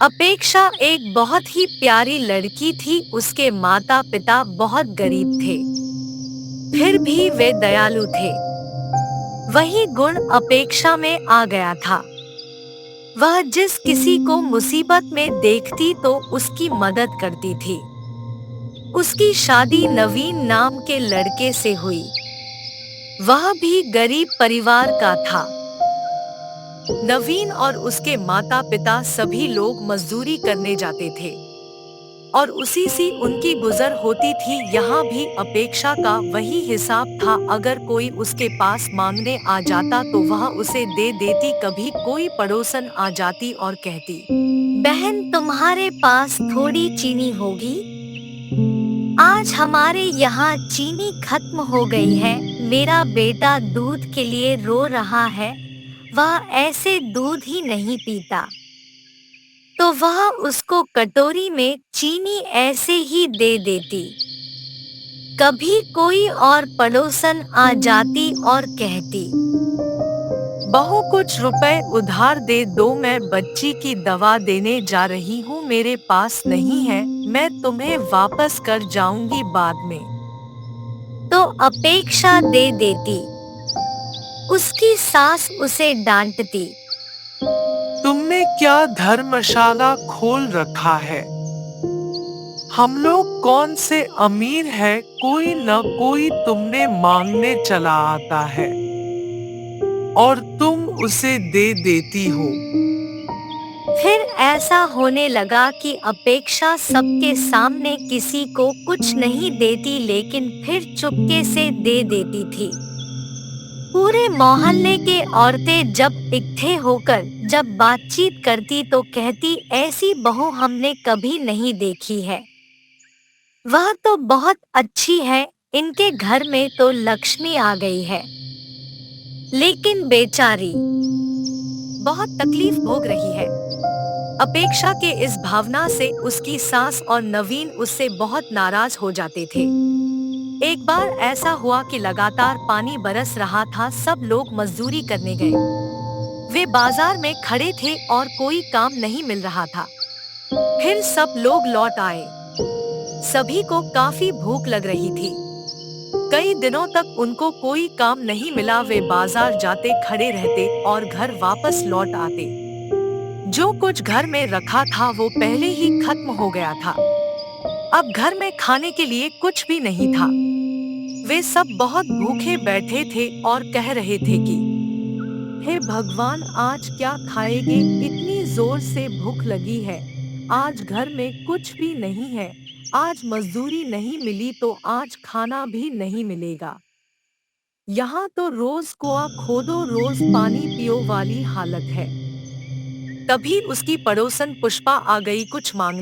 अपेक्षा एक बहुत ही प्यारी लड़की थी। उसके माता पिता बहुत गरीब थे, फिर भी वे दयालु थे। वही गुण अपेक्षा में आ गया था। वह जिस किसी को मुसीबत में देखती तो उसकी मदद करती थी। उसकी शादी नवीन नाम के लड़के से हुई। वह भी गरीब परिवार का था। नवीन और उसके माता पिता सभी लोग मजदूरी करने जाते थे और उसी से उनकी गुजर होती थी। यहाँ भी अपेक्षा का वही हिसाब था। अगर कोई उसके पास मांगने आ जाता तो वह उसे दे देती। कभी कोई पड़ोसन आ जाती और कहती, बहन तुम्हारे पास थोड़ी चीनी होगी? आज हमारे यहाँ चीनी खत्म हो गई है। मेरा बेटा दूध के लिए रो रहा है। वह ऐसे दूध ही नहीं पीता। तो वह उसको कटोरी में चीनी ऐसे ही दे देती। कभी कोई और पड़ोसन आ जाती और कहती, बहू कुछ रुपए उधार दे दो, मैं बच्ची की दवा देने जा रही हूँ, मेरे पास नहीं है, मैं तुम्हें वापस कर जाऊंगी बाद में। तो अपेक्षा दे देती। उसकी सास उसे डांटती, तुमने क्या धर्मशाला खोल रखा है? हम लोग कौन से अमीर है, कोई न कोई तुमने मांगने चला आता है और तुम उसे दे देती हो। फिर ऐसा होने लगा कि अपेक्षा सबके सामने किसी को कुछ नहीं देती, लेकिन फिर चुपके से दे देती थी। पूरे मोहल्ले के औरतें जब इकट्ठे होकर जब बातचीत करती तो कहती, ऐसी बहू हमने कभी नहीं देखी है। वह तो बहुत अच्छी है, इनके घर में तो लक्ष्मी आ गई है। लेकिन बेचारी बहुत तकलीफ भोग रही है। अपेक्षा के इस भावना से उसकी सास और नवीन उससे बहुत नाराज हो जाते थे। एक बार ऐसा हुआ कि लगातार पानी बरस रहा था। सब लोग मजदूरी करने गए। वे बाजार में खड़े थे और कोई काम नहीं मिल रहा था। फिर सब लोग लौट आए। सभी को काफी भूख लग रही थी। कई दिनों तक उनको कोई काम नहीं मिला। वे बाजार जाते, खड़े रहते और घर वापस लौट आते। जो कुछ घर में रखा था वो पहले ही खत्म हो गया था। अब घर में खाने के लिए कुछ भी नहीं था। वे सब बहुत भूखे बैठे थे और कह रहे थे कि हे भगवान, आज क्या खाएंगे? इतनी जोर से भूख लगी है। आज घर में कुछ भी नहीं है। आज मजदूरी नहीं मिली तो आज खाना भी नहीं मिलेगा। यहाँ तो रोज कुआं खोदो रोज पानी पियो वाली हालत है। तभी उसकी पड़ोसन पुष्पा आ गई कुछ मांगने।